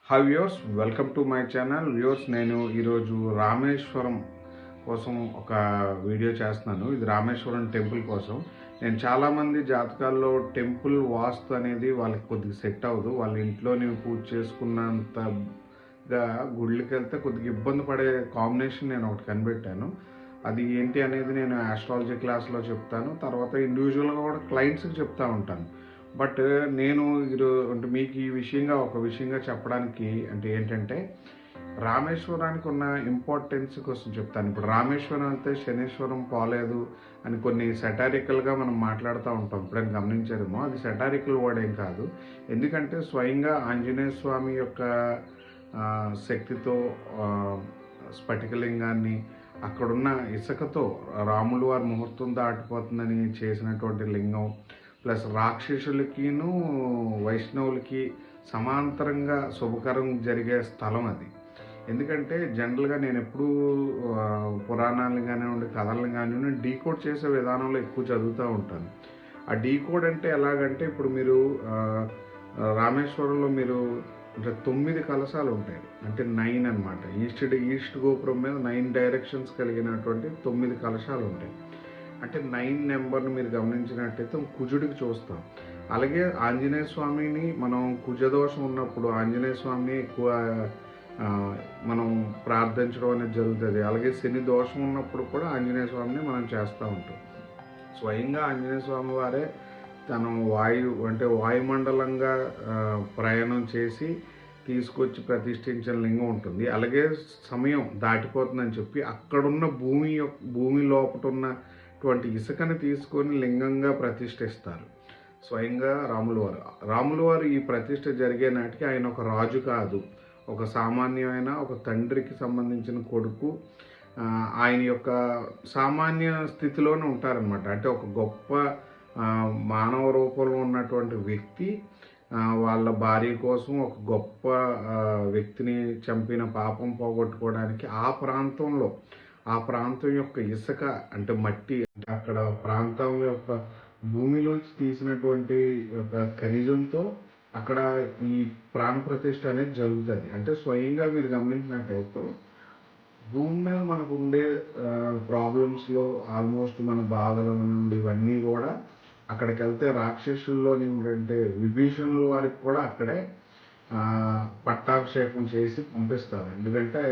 Hi viewers, welcome to my channel. Viewers, నేను ఈరోజు రామేశ్వరం కోసం ఒక వీడియో చేస్తున్నాను. ఇది రామేశ్వరం టెంపుల్ కోసం. నేను చాలామంది జాతకాల్లో టెంపుల్ వాస్తు అనేది వాళ్ళకి కొద్దిగా సెట్ అవ్వదు. వాళ్ళ ఇంట్లోని పూజ చేసుకున్నంతగా గుళ్ళకి వెళ్తే కొద్దిగా ఇబ్బంది పడే కాంబినేషన్ నేను ఒకటి కనిపెట్టాను. అది ఏంటి అనేది నేను ఆస్ట్రాలజీ క్లాస్లో చెప్తాను. తర్వాత ఇండివిజువల్గా కూడా క్లయింట్స్కి చెప్తా ఉంటాను. బట్ నేను అంటే మీకు ఈ విషయంగా చెప్పడానికి అంటే ఏంటంటే, రామేశ్వరానికి ఉన్న ఇంపార్టెన్స్ కోసం చెప్తాను. ఇప్పుడు రామేశ్వరం వెళ్తే శనీశ్వరం పోలేదు అని కొన్ని సెటారికల్గా మనం మాట్లాడుతూ ఉంటాం. ఎప్పుడైనా గమనించారేమో, అది సెటారికల్ వర్డ్ ఏం కాదు. ఎందుకంటే స్వయంగా ఆంజనేయ స్వామి యొక్క శక్తితో స్ఫటికలింగాన్ని అక్కడున్న ఇసుకతో రాములు వారి ముహూర్తం దాటిపోతుందని చేసినటువంటి లింగం, ప్లస్ రాక్షసులకిను వైష్ణవులకి సమాంతరంగా శుభకరం జరిగే స్థలం అది. ఎందుకంటే జనరల్గా నేను ఎప్పుడూ పురాణాలను కానివ్వండి, కథలను కానివ్వండి, డీకోడ్ చేసే విధానంలో ఎక్కువ చదువుతూ ఉంటాను. ఆ డీకోడ్ అంటే ఎలాగంటే, ఇప్పుడు మీరు రామేశ్వరంలో మీరు అంటే 9 కలశాలు ఉంటాయి. అంటే 9 అనమాట. ఈస్ట్ గోపురం మీద 9 డైరెక్షన్స్ కలిగినటువంటి 9 కలశాలు ఉంటాయి. అంటే 9 నెంబర్ని మీరు గమనించినట్టయితే కుజుడికి చూస్తాం. అలాగే ఆంజనేయ స్వామిని మనం కుజదోషం ఉన్నప్పుడు ఆంజనేయ స్వామిని ఎక్కువ మనం ప్రార్థించడం అనేది జరుగుతుంది. అలాగే శని దోషం ఉన్నప్పుడు కూడా ఆంజనేయ స్వామిని మనం చేస్తూ ఉంటాం. స్వయంగా ఆంజనేయ స్వామి వారే తను వాయుమండలంగా ప్రయాణం చేసి తీసుకొచ్చి ప్రతిష్ఠించిన లింగం ఉంటుంది. అలాగే సమయం దాటిపోతుందని చెప్పి అక్కడున్న భూమి లోపట ఉన్నటువంటి ఇసుకని తీసుకొని లింగంగా ప్రతిష్ఠిస్తారు స్వయంగా రాముల వారు ఈ ప్రతిష్ఠ జరిగే నాటికి ఆయన ఒక రాజు కాదు, ఒక సామాన్యమైన ఒక తండ్రికి సంబంధించిన కొడుకు. ఆయన యొక్క సామాన్య స్థితిలోనే ఉంటారనమాట. అంటే ఒక గొప్ప మానవ రూపంలో ఉన్నటువంటి వ్యక్తి వాళ్ళ భార్య కోసం ఒక గొప్ప వ్యక్తిని చంపిన పాపం పోగొట్టుకోవడానికి ఆ ప్రాంతం యొక్క ఇసుక అంటే మట్టి, అంటే అక్కడ ప్రాంతం యొక్క భూమిలోంచి తీసినటువంటి ఒక ఖనిజంతో అక్కడ ఈ ప్రాణ ప్రతిష్ఠ అనేది జరుగుతుంది. అంటే స్వయంగా మీరు గమనించినట్టయితే భూమి మీద మనకు ఉండే ప్రాబ్లమ్స్లో ఆల్మోస్ట్ మన బాధల నుండి ఇవన్నీ కూడా అక్కడికి వెళ్తే రాక్షసుల్లో ఏంటంటే విభీషణుల వారికి కూడా అక్కడే పట్టాభిషేకం చేసి పంపిస్తారు. ఎందుకంటే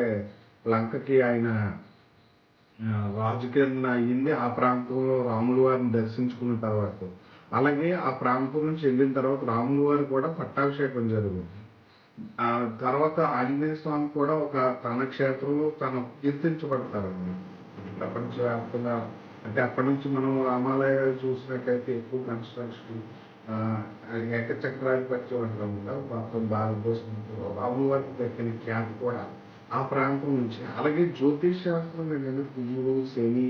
లంకకి ఆయన రాజు కింద అయ్యింది ఆ ప్రాంతంలో రాముల వారిని దర్శించుకున్న తర్వాత. అలాగే ఆ ప్రాంతం నుంచి వెళ్ళిన తర్వాత రాముల వారికి కూడా పట్టాభిషేకం జరుగుతుంది. ఆ తర్వాత ఆంజనేయ స్వామి కూడా ఒక తన క్షేత్రంలో తను కీర్తించబడతారండి ప్రపంచవ్యాప్తంగా. అంటే అప్పటి నుంచి మనం రామాలయాలు చూసినట్లయితే ఎక్కువ కన్స్ట్రక్షన్ ఏకచక్రాధిపత్యం అంటాం కదా, మొత్తం భారతదేశంలో రాముల వారికి దక్కిన ఖ్యాతి కూడా ఆ ప్రాంతం నుంచి. అలాగే జ్యోతిష్ శాస్త్రం ఏంటంటే కుజుడు, శని,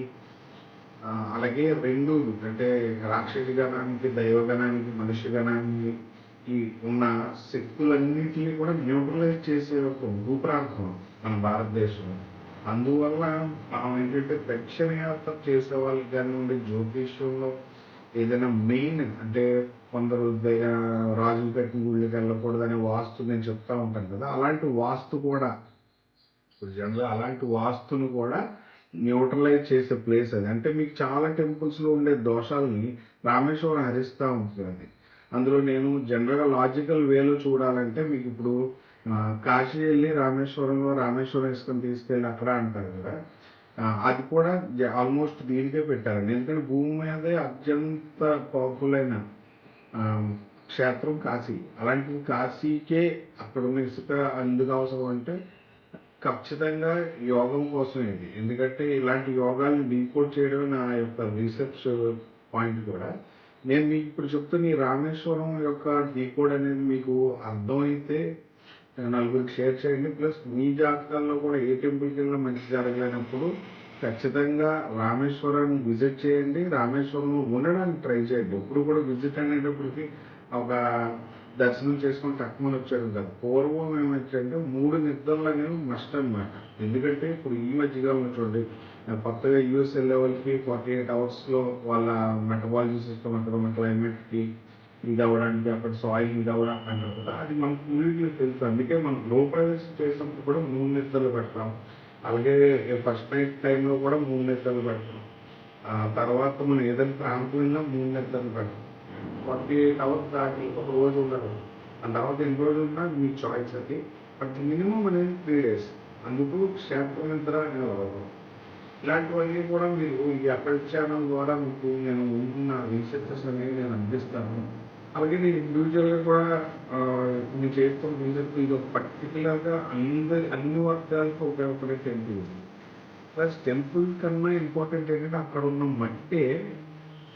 అలాగే రెండు అంటే రాక్షస గణానికి, దైవగణానికి, మనిషి గణానికి ఈ ఉన్న శక్తులన్నింటినీ కూడా న్యూట్రలైజ్ చేసే ఒక భూప్రాంతం మన భారతదేశం. అందువల్ల మనం ఏంటంటే దక్షిణ యాత్ర చేసే వాళ్ళకి కానివ్వండి, జ్యోతిష్యంలో ఏదైనా మెయిన్ అంటే కొందరు రాజులు కట్టిన గుళ్ళకి వెళ్ళకూడదనే వాస్తు నేను చెప్తా ఉంటాను కదా, అలాంటి వాస్తు కూడా జనరల్గా అలాంటి వాస్తును కూడా న్యూట్రలైజ్ చేసే ప్లేస్ అది. అంటే మీకు చాలా టెంపుల్స్లో ఉండే దోషాలని రామేశ్వరం హరిస్తూ ఉంటుంది అది. అందులో నేను జనరల్గా లాజికల్ వేలో చూడాలంటే మీకు ఇప్పుడు కాశీ వెళ్ళి రామేశ్వరం ఇసుకని తీసుకెళ్ళి అక్కడ అంటారు కదా, అది కూడా ఆల్మోస్ట్ దీనికే పెట్టారండి. ఎందుకంటే భూమి మీదే అత్యంత పవర్ఫుల్ అయిన క్షేత్రం కాశీ. అలాంటి కాశీకే అక్కడ ఉన్న ఇసుక ఎందుకు అవసరం అంటే ఖచ్చితంగా యోగం కోసం ఇది. ఎందుకంటే ఇలాంటి యోగాలను డీకోడ్ చేయడం నా యొక్క రీసెర్చ్ పాయింట్ కూడా. నేను మీకు ఇప్పుడు చెప్తున్న ఈ రామేశ్వరం యొక్క డీకోడ్ అనేది మీకు అర్థమైతే నలుగురికి షేర్ చేయండి. ప్లస్ మీ జాతకాల్లో కూడా ఏ టెంపుల్కి వెళ్ళినా మంచి జరగలేనప్పుడు ఖచ్చితంగా రామేశ్వరాన్ని విజిట్ చేయండి. రామేశ్వరంలో ఉండడానికి ట్రై చేయండి. ఎప్పుడు కూడా విజిట్ అనేటప్పటికి ఒక దర్శనం చేసుకుని తక్కువ వచ్చాడు కదా. పూర్వం ఏమొచ్చాయంటే 3 నిద్రలు అనేవి మస్ట్ అనమాట. ఎందుకంటే ఇప్పుడు ఈ మధ్యకాలంలో చూడండి, కొత్తగా యూఎస్ వెళ్ళే వాళ్ళకి 48 అవర్స్లో వాళ్ళ మెటబాలిజం సిస్టమ్ అక్కడ ఉన్న క్లైమేట్కి ఇది అవ్వడానికి అక్కడ సాయిల్ ఇది అవ్వడానికి అంటారు కదా, అది మనకు పూర్వీకులు తెలుసు. అందుకే మనం గృహప్రవేశం చేసినప్పుడు కూడా 3 నిద్రలు పెడతాం. అలాగే ఫస్ట్ నైట్ టైంలో కూడా 3 నిద్రలు పెడతాం. తర్వాత మనం ఏదైనా ప్రాంతం వెళ్ళినా 3 నిద్రలు పెడతాం. 48 అవర్స్ దాటి ఒక రోజు ఉండదు. ఆ తర్వాత ఎన్ని రోజులు ఉన్నా మీ చాయిస్ అది. బట్ మినిమం అనేది 3 డేస్. అందుకు క్షేత్ర నిద్ర అనేది అవ్వదు. ఇలాంటివన్నీ కూడా మీరు ఈ అటల్ ఛానల్ ద్వారా మీకు నేను ఉంటున్న రీసెర్చెస్ అనేవి నేను అందిస్తాను. అలాగే నేను ఇండివిజువల్గా కూడా నేను చేస్తున్న రీసెర్చ్ ఇది ఒక పర్టికులర్గా అన్ని వర్గాలకు ఉపయోగపడే టెంపుల్. ప్లస్ టెంపుల్ కన్నా ఇంపార్టెంట్ ఏంటంటే అక్కడ ఉన్న మట్టే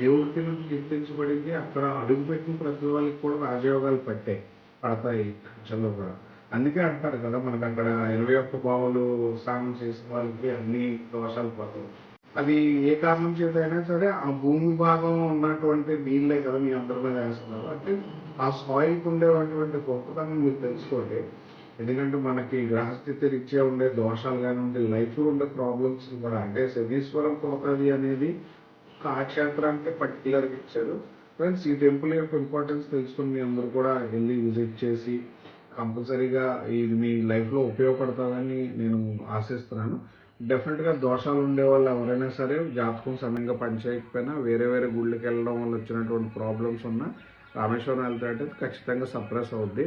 దేవుడి కింద కీర్తించబడింది. అక్కడ అడుగుపెట్టిన ప్రతి వాళ్ళకి కూడా రాజయోగాలు పడతాయి ఫ్యూచర్లో కూడా. అందుకే అంటారు కదా, మనకు అక్కడ 21 బావులు స్నానం చేసిన వాళ్ళకి అన్ని దోషాలు పోతాయి. అది ఏ కారణం చేత అయినా సరే ఆ భూమి భాగం ఉన్నటువంటి నీళ్ళే కదా మీ అందరి మీద వేస్తున్నారు. అంటే ఆ సాయిల్కి ఉండేటువంటి గొప్పతనం మీరు తెలుసుకోండి. ఎందుకంటే మనకి గ్రహస్థితి రీత్యా ఉండే దోషాలు కానివ్వండి, లైఫ్లో ఉండే ప్రాబ్లమ్స్ కూడా, అంటే శనీశ్వరం పోతుంది అనేది ఆ క్షేత్రానికి పర్టికులర్గా ఇచ్చారు. ఫ్రెండ్స్, ఈ టెంపుల్ యొక్క ఇంపార్టెన్స్ తెలుసుకుని మీ అందరూ కూడా వెళ్ళి విజిట్ చేసి కంపల్సరీగా ఇది మీ లైఫ్లో ఉపయోగపడుతుందని నేను ఆశిస్తున్నాను. డెఫినెట్గా దోషాలు ఉండే వాళ్ళు ఎవరైనా సరే జాతకం సమయంగా పనిచేయకపోయినా వేరే వేరే గుళ్ళకి వెళ్ళడం వల్ల వచ్చినటువంటి ప్రాబ్లమ్స్ ఉన్నా రామేశ్వరం వెళ్తే అంటే ఖచ్చితంగా సప్రెస్ అవుద్ది.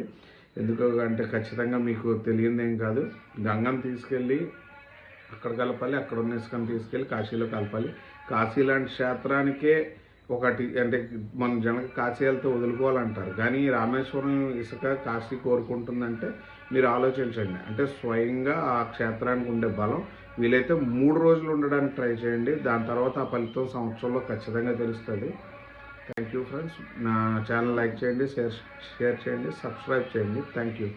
ఎందుకంటే ఖచ్చితంగా మీకు తెలియదు ఏం కాదు, గంగను తీసుకెళ్ళి అక్కడ కలపాలి, అక్కడ ఉన్న ఇసుకను తీసుకెళ్ళి కాశీలో కలపాలి. కాశీ లాంటి క్షేత్రానికే ఒకటి అంటే మన జనక కాశీ వెళ్తే వదులుకోవాలంటారు, కానీ రామేశ్వరం ఇసుక కాశీ కోరుకుంటుందంటే మీరు ఆలోచించండి. అంటే స్వయంగా ఆ క్షేత్రానికి ఉండే బలం. వీలైతే 3 రోజులు ఉండడానికి ట్రై చేయండి. దాని తర్వాత ఆ ఫలితం సంవత్సరంలో ఖచ్చితంగా తెలుస్తుంది. Thank you friends. నా ఛానల్ లైక్ చేయండి, షేర్ చేయండి, సబ్స్క్రైబ్ చేయండి. Thank you.